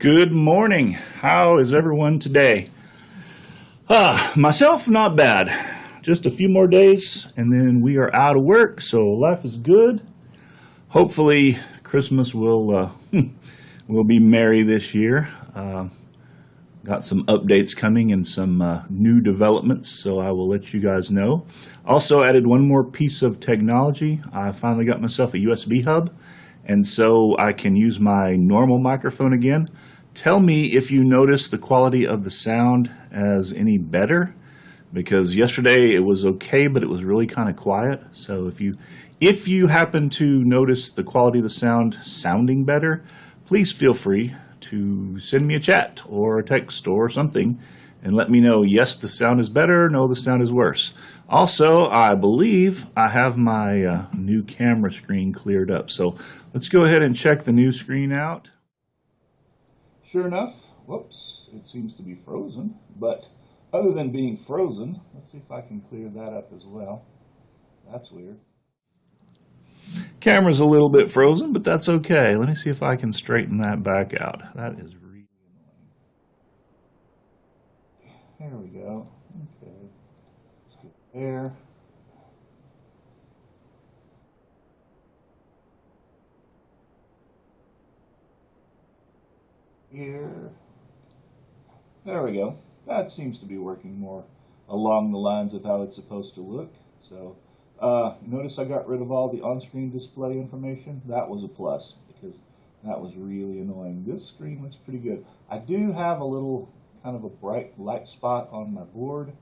Good morning. How is everyone today? Myself, not bad. Just a few more days and then we are out of work, so life is good. Hopefully Christmas will be merry this year. Got some updates coming and some new developments, so I will let you guys know. Also added one more piece of technology. I finally got myself a USB hub, and so I can use my normal microphone again. Tell me if you notice the quality of the sound as any better, because yesterday it was okay, but it was really kind of quiet. So if you happen to notice the quality of the sound sounding better, please feel free to send me a chat or a text or something and let me know, yes, the sound is better, no, the sound is worse. Also, I believe I have my new camera screen cleared up. So let's go ahead and check the new screen out. Sure enough, whoops, it seems to be frozen, but other than being frozen, let's see if I can clear that up as well. That's weird. Camera's a little bit frozen, but that's okay. Let me see if I can straighten that back out. That is really annoying. There we go. Okay. Let's get there. Here. There we go. That seems to be working more along the lines of how it's supposed to look. So notice I got rid of all the on-screen display information. That was a plus because that was really annoying. This screen looks pretty good. I do have a little kind of a bright light spot on my board.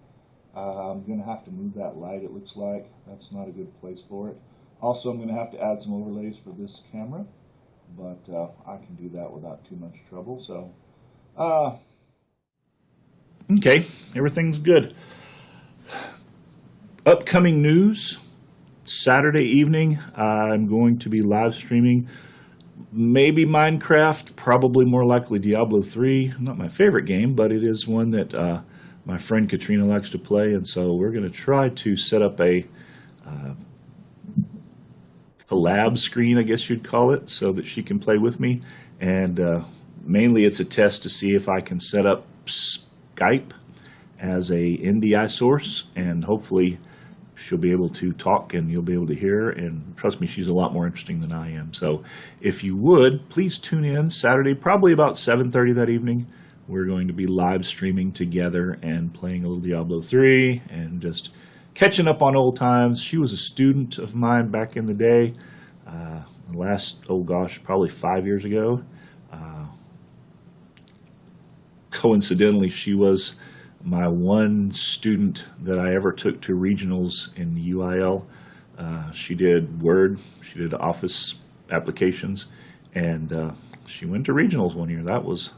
I'm going to have to move that light, it looks like. That's not a good place for it. Also, I'm going to have to add some overlays for this camera, but I can do that without too much trouble. So, okay, everything's good. Upcoming news. Saturday evening, I'm going to be live streaming maybe Minecraft, probably more likely Diablo 3. Not my favorite game, but it is one that my friend Katrina likes to play, and so we're going to try to set up a collab screen, I guess you'd call it, so that she can play with me. And mainly it's a test to see if I can set up Skype as a NDI source, and hopefully she'll be able to talk and you'll be able to hear her. And trust me, she's a lot more interesting than I am. So if you would, please tune in Saturday, probably about 7:30 that evening. We're going to be live streaming together and playing a little Diablo 3 and just catching up on old times. She was a student of mine back in the day, probably 5 years ago. Coincidentally, she was my one student that I ever took to regionals in the UIL. She did Word, she did Office applications, and she went to regionals one year. That was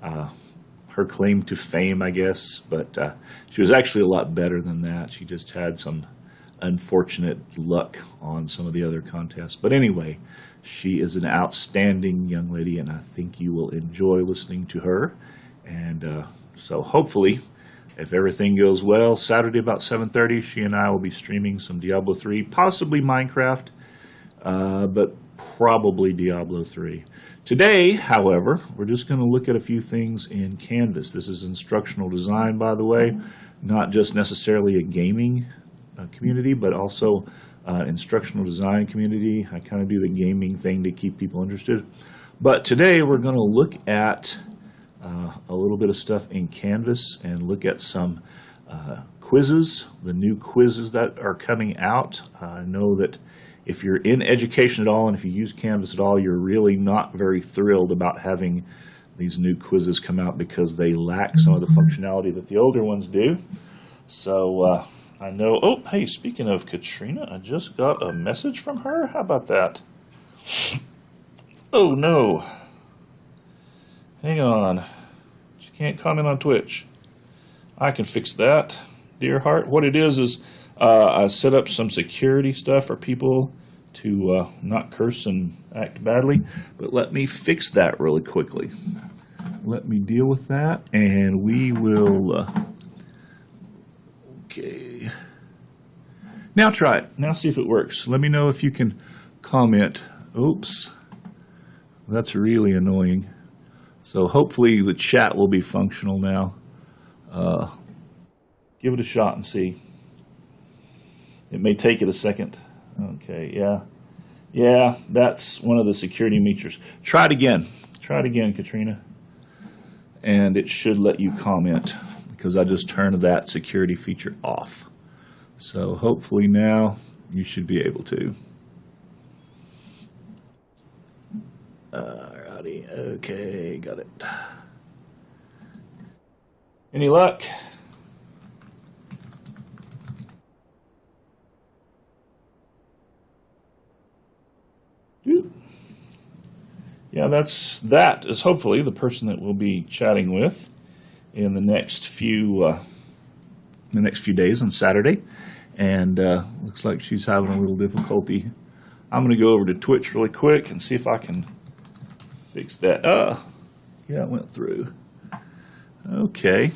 her claim to fame, I guess, but she was actually a lot better than that. She just had some unfortunate luck on some of the other contests. But anyway, she is an outstanding young lady, and I think you will enjoy listening to her. And so hopefully, if everything goes well, Saturday about 7:30, she and I will be streaming some Diablo 3, possibly Minecraft, but probably Diablo 3. Today, however, we're just going to look at a few things in Canvas. This is instructional design, by the way, not just necessarily a gaming community, but also instructional design community. I kind of do the gaming thing to keep people interested. But today we're going to look at a little bit of stuff in Canvas and look at some quizzes, the new quizzes that are coming out. I know that if you're in education at all and if you use Canvas at all, you're really not very thrilled about having these new quizzes come out because they lack some of the functionality that the older ones do. So I know, oh, hey, speaking of Katrina, I just got a message from her. How about that? Oh, no. Hang on. She can't comment on Twitch. I can fix that, dear heart. What it is I set up some security stuff for people to not curse and act badly. But let me fix that really quickly. Let me deal with that, and we will... okay. Now try it. Now see if it works. Let me know if you can comment. Oops. That's really annoying. So hopefully the chat will be functional now. Give it a shot and see. It may take it a second. Okay, yeah. Yeah, that's one of the security features. Try it again. Try it again, Katrina. And it should let you comment because I just turned that security feature off. So hopefully now you should be able to. Alrighty, okay, got it. Any luck? Yeah, that is hopefully the person that we'll be chatting with in the next few days on Saturday, and looks like she's having a little difficulty. I'm going to go over to Twitch really quick and see if I can fix that. Yeah, it went through. Okay,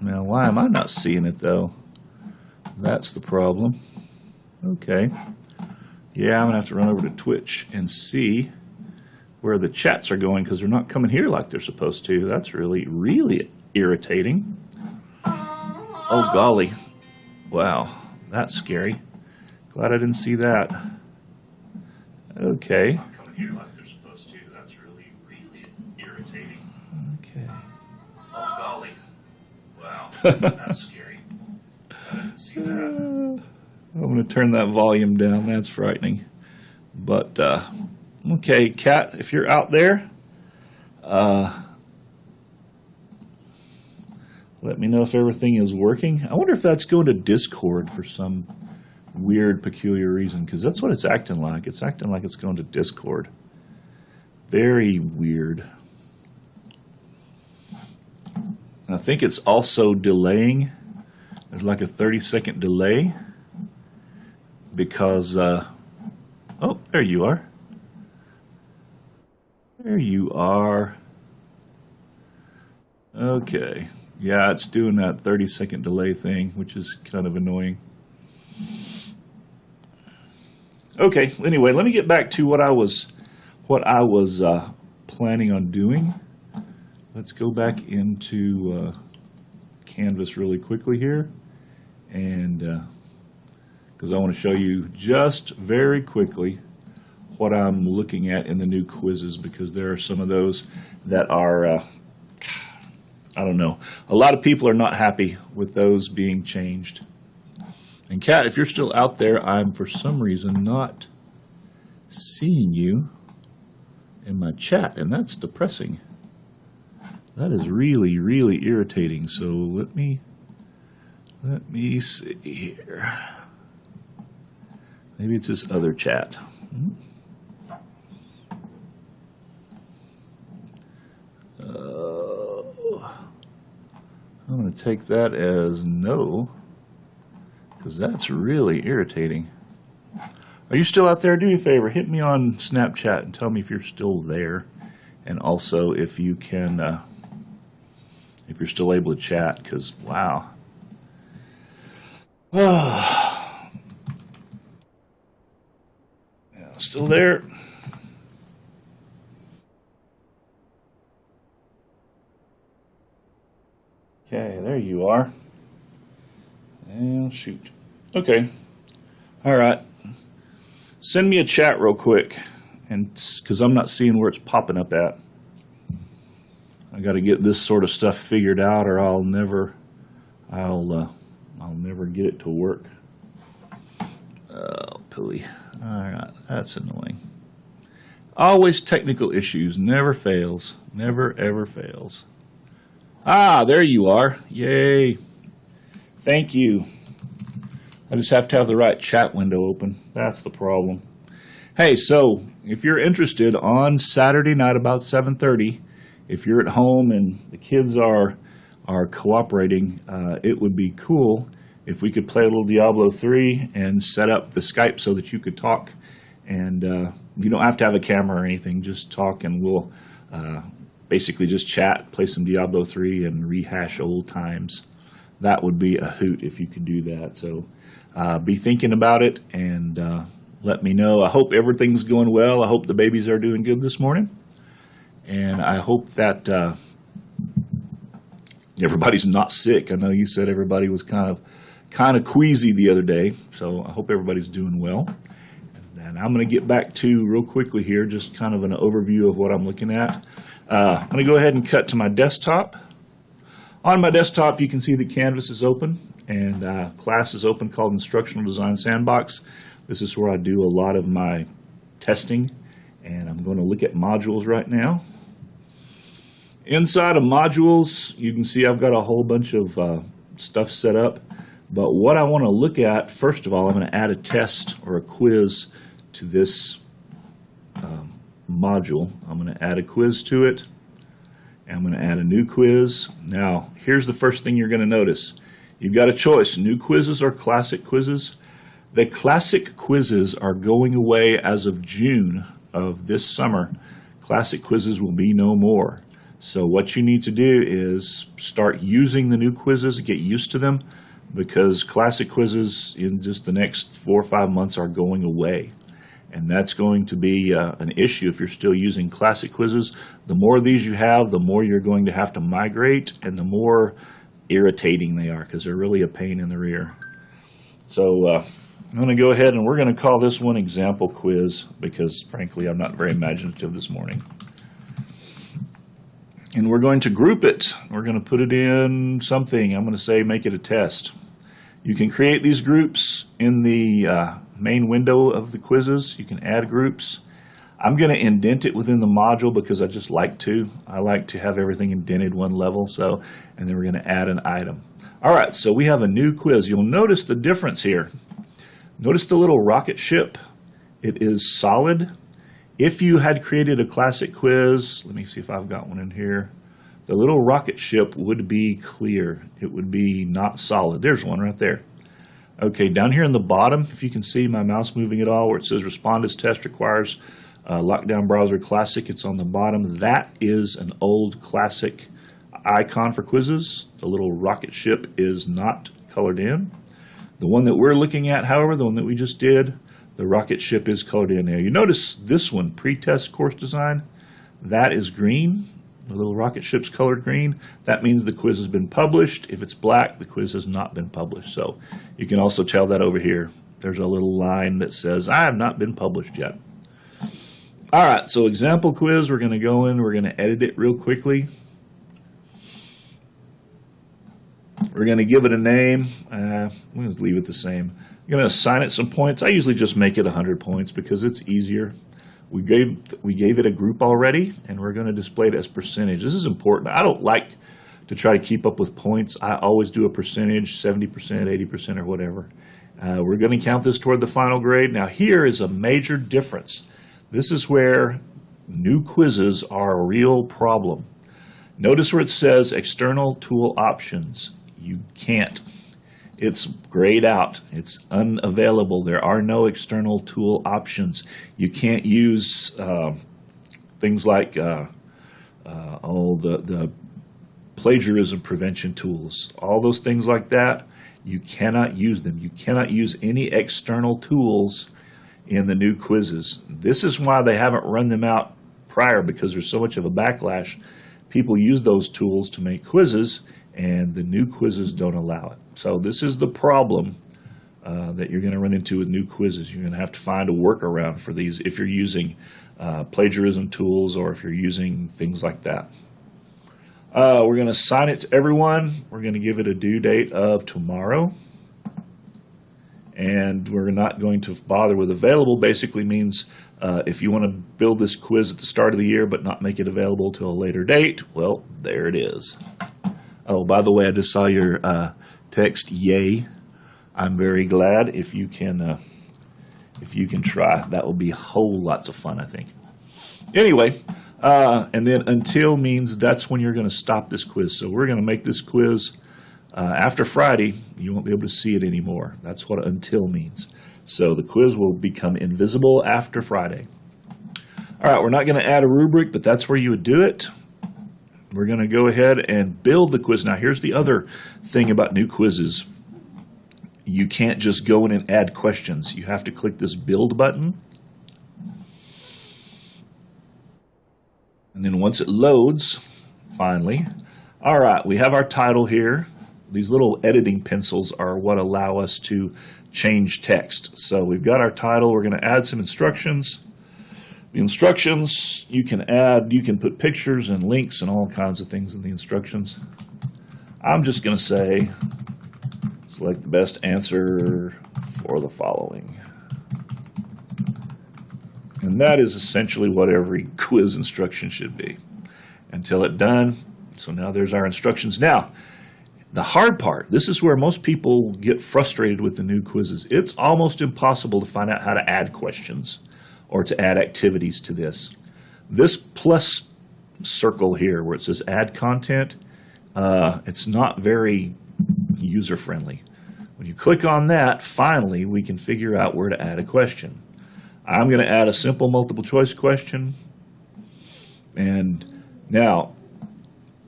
now why am I not seeing it though? That's the problem. Okay, yeah, I'm going to have to run over to Twitch and see where the chats are going because they're not coming here like they're supposed to. That's really, really irritating. Oh, golly. Wow, that's scary. Glad I didn't see that. Okay. Not coming here like they're supposed to. That's really, really irritating. Okay. Oh, golly. Wow, that's scary. I didn't see that. I'm going to turn that volume down. That's frightening. But, okay, Kat, if you're out there, let me know if everything is working. I wonder if that's going to Discord for some weird, peculiar reason, because that's what it's acting like. It's acting like it's going to Discord. Very weird. And I think it's also delaying. There's like a 30-second delay because, oh, there you are. There you are. Okay. Yeah, it's doing that 30-second delay thing, which is kind of annoying. Okay, anyway, let me get back to what I was planning on doing. Let's go back into Canvas really quickly here, and because I want to show you just very quickly what I'm looking at in the new quizzes, because there are some of those that are, I don't know, a lot of people are not happy with those being changed. And Kat, if you're still out there, I'm for some reason not seeing you in my chat, and that's depressing. That is really, really irritating. So let me see here. Maybe it's this other chat. I'm going to take that as no, because that's really irritating. Are you still out there? Do me a favor, hit me on Snapchat and tell me if you're still there, and also if you can, if you're still able to chat, because wow. Yeah, still there? Okay, there you are. And shoot. Okay. All right. Send me a chat real quick, and because I'm not seeing where it's popping up at. I got to get this sort of stuff figured out, or I'll never get it to work. Oh, pooey. All right, that's annoying. Always technical issues. Never fails. Never ever fails. Ah, there you are. Yay. Thank you. I just have to have the right chat window open. That's the problem. Hey, so if you're interested, on Saturday night about 7:30, if you're at home and the kids are cooperating, it would be cool if we could play a little Diablo 3 and set up the Skype so that you could talk. And you don't have to have a camera or anything. Just talk, and we'll basically just chat, play some Diablo 3, and rehash old times. That would be a hoot if you could do that. So be thinking about it, and let me know. I hope everything's going well. I hope the babies are doing good this morning. And I hope that everybody's not sick. I know you said everybody was kind of queasy the other day, so I hope everybody's doing well. And I'm going to get back to, real quickly here, just kind of an overview of what I'm looking at. I'm going to go ahead and cut to my desktop. On my desktop, you can see that Canvas is open, and class is open called Instructional Design Sandbox. This is where I do a lot of my testing, and I'm going to look at modules right now. Inside of modules, you can see I've got a whole bunch of stuff set up. But what I want to look at, first of all, I'm going to add a test or a quiz to this module. I'm going to add a quiz to it. And I'm going to add a new quiz. Now, here's the first thing you're going to notice. You've got a choice, new quizzes or classic quizzes. The classic quizzes are going away as of June of this summer. Classic quizzes will be no more. So what you need to do is start using the new quizzes, get used to them, because classic quizzes in just the next 4 or 5 months are going away. And that's going to be an issue if you're still using classic quizzes. The more of these you have, the more you're going to have to migrate, and the more irritating they are, because they're really a pain in the rear. So I'm going to go ahead and we're going to call this one example quiz, because frankly I'm not very imaginative this morning. And we're going to group it. We're going to put it in something. I'm going to say make it a test. You can create these groups in the main window of the quizzes. You can add groups. I'm going to indent it within the module because I just like to. I like to have everything indented one level. So, and then we're going to add an item. All right, so we have a new quiz. You'll notice the difference here. Notice the little rocket ship. It is solid. If you had created a classic quiz, let me see if I've got one in here. The little rocket ship would be clear. It would be not solid. There's one right there. Okay, down here in the bottom, if you can see my mouse moving at all, where it says respond as test requires Lockdown Browser Classic, it's on the bottom. That is an old classic icon for quizzes. The little rocket ship is not colored in. The one that we're looking at, however, the one that we just did, the rocket ship is colored in there. You notice this one, pre-test course design, that is green. The little rocket ship's colored green. That means the quiz has been published. If it's black, the quiz has not been published. So you can also tell that over here. There's a little line that says, I have not been published yet. All right, so example quiz, we're going to go in, we're going to edit it real quickly. We're going to give it a name. We'll just leave it the same. I'm going to assign it some points. I usually just make it 100 points because it's easier. We gave it a group already, and we're going to display it as percentage. This is important. I don't like to try to keep up with points. I always do a percentage, 70%, 80%, or whatever. We're going to count this toward the final grade. Now, here is a major difference. This is where new quizzes are a real problem. Notice where it says external tool options. You can't. It's grayed out. It's unavailable. There are no external tool options. You can't use things like the plagiarism prevention tools. All those things like that, you cannot use them. You cannot use any external tools in the new quizzes. This is why they haven't run them out prior, because there's so much of a backlash. People use those tools to make quizzes, and the new quizzes don't allow it. So this is the problem that you're going to run into with new quizzes. You're going to have to find a workaround for these if you're using plagiarism tools or if you're using things like that. We're going to assign it to everyone. We're going to give it a due date of tomorrow. And we're not going to bother with available. Basically means if you want to build this quiz at the start of the year but not make it available till a later date, well, there it is. Oh, by the way, I just saw your text, yay. I'm very glad if you can try. That will be whole lots of fun, I think. Anyway, and then until means that's when you're going to stop this quiz. So we're going to make this quiz after Friday. You won't be able to see it anymore. That's what until means. So the quiz will become invisible after Friday. All right, we're not going to add a rubric, but that's where you would do it. We're going to go ahead and build the quiz. Now, here's the other thing about new quizzes. You can't just go in and add questions. You have to click this build button. And And then once it loads, finally, all right, we have our title here. These little editing pencils are what allow us to change text. So we've got our title. We're going to add some instructions. The instructions, you can put pictures and links and all kinds of things in the instructions. I'm just going to say, select the best answer for the following. And that is essentially what every quiz instruction should be until it's done. So now there's our instructions. Now, the hard part, this is where most people get frustrated with the new quizzes. It's almost impossible to find out how to add questions or to add activities to this. This plus circle here where it says add content, it's not very user-friendly. When you click on that, finally, we can figure out where to add a question. I'm going to add a simple multiple choice question. And now,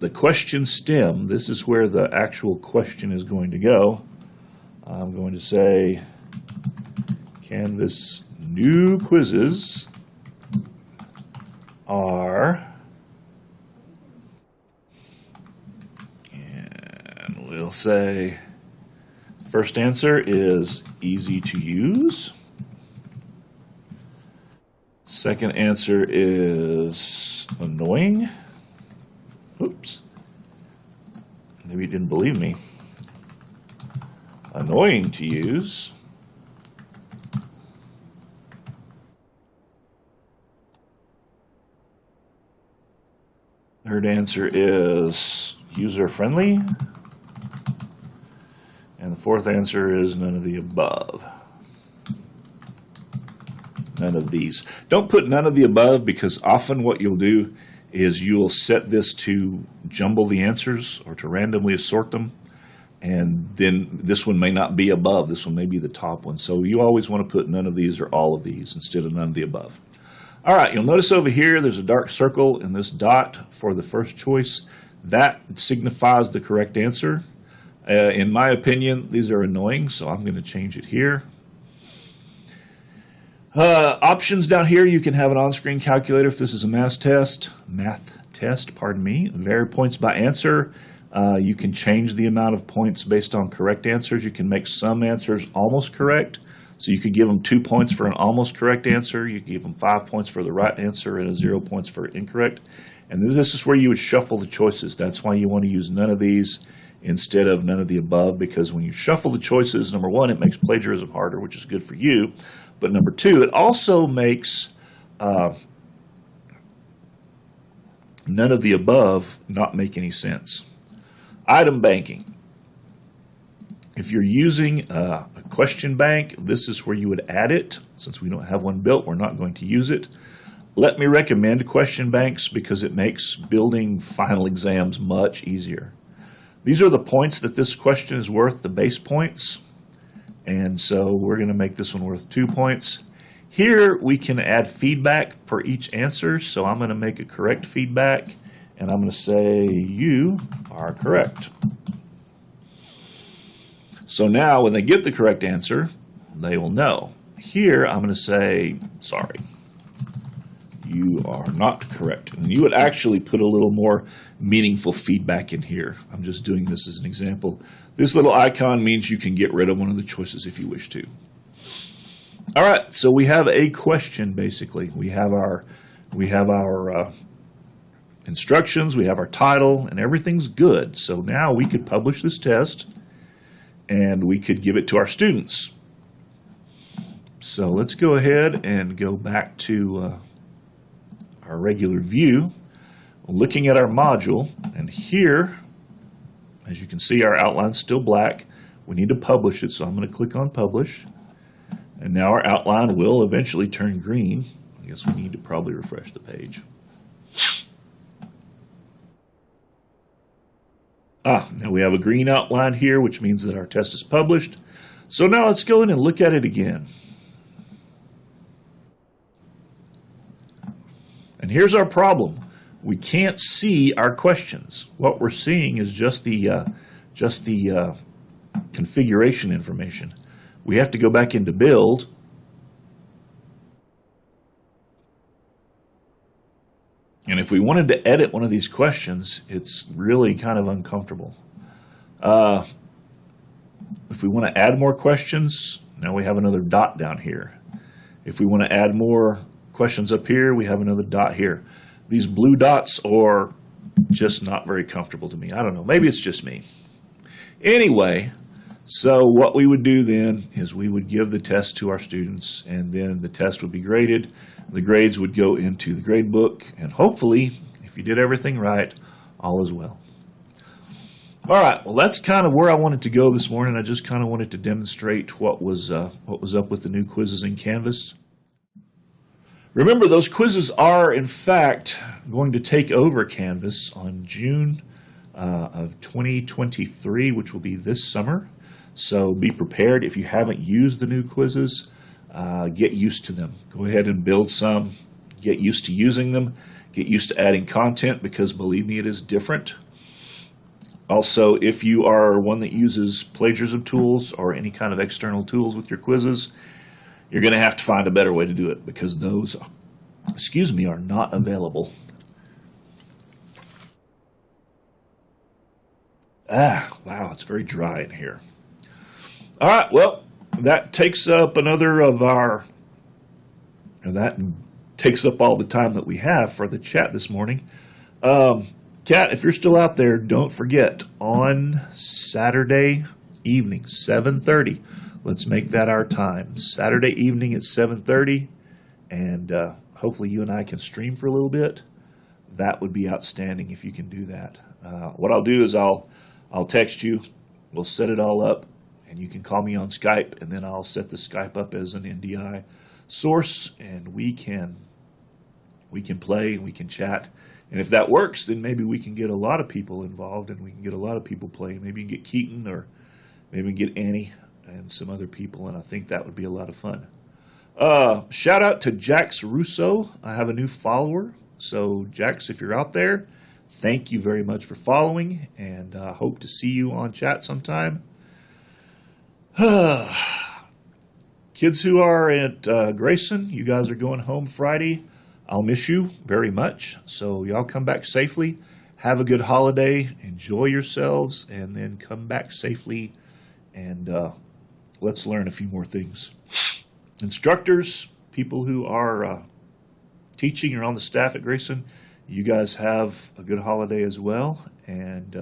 the question stem, this is where the actual question is going to go. I'm going to say, Canvas new quizzes are, and we'll say, first answer is easy to use. Second answer is annoying. Oops. Maybe you didn't believe me. Annoying to use. Third answer is user-friendly. And the fourth answer is none of the above. None of these. Don't put none of the above because often what you'll do is you'll set this to jumble the answers or to randomly assort them. And then this one may not be above. This one may be the top one. So you always want to put none of these or all of these instead of none of the above. All right, you'll notice over here there's a dark circle in this dot for the first choice. That signifies the correct answer. In my opinion, these are annoying, so I'm going to change it here. Options down here, you can have an on-screen calculator if this is a math test, vary points by answer. You can change the amount of points based on correct answers. You can make some answers almost correct. So you could give them 2 points for an almost correct answer. You could give them 5 points for the right answer and 0 points for incorrect. And this is where you would shuffle the choices. That's why you want to use none of these instead of none of the above, because when you shuffle the choices, number one, it makes plagiarism harder, which is good for you. But number two, it also makes none of the above not make any sense. Item banking. If you're using a question bank, this is where you would add it. Since we don't have one built, we're not going to use it. Let me recommend question banks because it makes building final exams much easier. These are the points that this question is worth, the base points. And so we're going to make this one worth 2 points. Here we can add feedback per each answer. So I'm going to make a correct feedback. And I'm going to say, you are correct. So now when they get the correct answer, they will know. Here I'm going to say, sorry, you are not correct. And you would actually put a little more meaningful feedback in here. I'm just doing this as an example. This little icon means you can get rid of one of the choices if you wish to. All right, so we have a question basically. We have our instructions, we have our title, and everything's good. So now we could publish this test and we could give it to our students. So let's go ahead and go back to our regular view, looking at our module, and here, as you can see, our outline's still black. We need to publish it, so I'm going to click on Publish. And now our outline will eventually turn green. I guess we need to probably refresh the page. Now we have a green outline here, which means that our test is published. So now let's go in and look at it again. And here's our problem. We can't see our questions. What we're seeing is just the configuration information. We have to go back into Build. And if we wanted to edit one of these questions, it's really kind of uncomfortable. If we want to add more questions, now we have another dot down here. If we want to add more questions up here, we have another dot here. These blue dots are just not very comfortable to me. I don't know. Maybe it's just me. Anyway, so what we would do then is we would give the test to our students, and then the test would be graded. The grades would go into the grade book, and hopefully, if you did everything right, all is well. All right, well, that's kind of where I wanted to go this morning. I just kind of wanted to demonstrate what was up with the new quizzes in Canvas. Remember, those quizzes are, in fact, going to take over Canvas on June of 2023, which will be this summer. So be prepared. If you haven't used the new quizzes, get used to them. Go ahead and build some. Get used to using them. Get used to adding content, because believe me, it is different. Also, if you are one that uses plagiarism tools or any kind of external tools with your quizzes, you're going to have to find a better way to do it, because those, are not available. Wow, it's very dry in here. All right, well, that takes up another of our, that takes up all the time that we have for the chat this morning. Kat, if you're still out there, don't forget, on Saturday evening, 7:30, let's make that our time. Saturday evening at 7:30, and hopefully you and I can stream for a little bit. That would be outstanding if you can do that. What I'll do is I'll text you, we'll set it all up, and you can call me on Skype, and then I'll set the Skype up as an NDI source, and we can play and we can chat. And if that works, then maybe we can get a lot of people involved, and we can get a lot of people playing. Maybe you can get Keaton, or maybe we can get Annie and some other people, and I think that would be a lot of fun. Shout out to Jax Russo. I have a new follower. So Jax, if you're out there, thank you very much for following, and hope to see you on chat sometime. Kids who are at Grayson, you guys are going home Friday. I'll miss you very much, so y'all come back safely. Have a good holiday. Enjoy yourselves, and then come back safely, and let's learn a few more things. Instructors, people who are teaching or on the staff at Grayson, you guys have a good holiday as well. And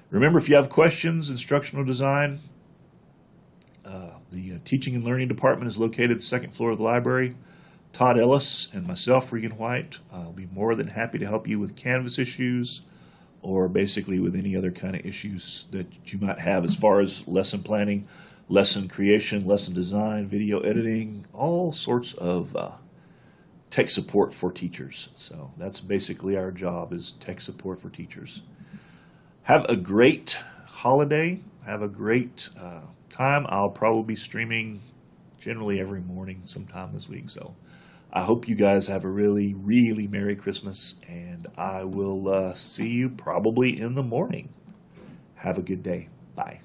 remember, if you have questions, instructional design, the Teaching and Learning Department is located at the second floor of the library. Todd Ellis and myself, Regan White, will be more than happy to help you with Canvas issues, or basically with any other kind of issues that you might have as far as lesson planning, lesson creation, lesson design, video editing, all sorts of tech support for teachers. So that's basically our job, is tech support for teachers. Have a great holiday. Have a great time. I'll probably be streaming generally every morning sometime this week. So I hope you guys have a really, really Merry Christmas, and I will see you probably in the morning. Have a good day. Bye.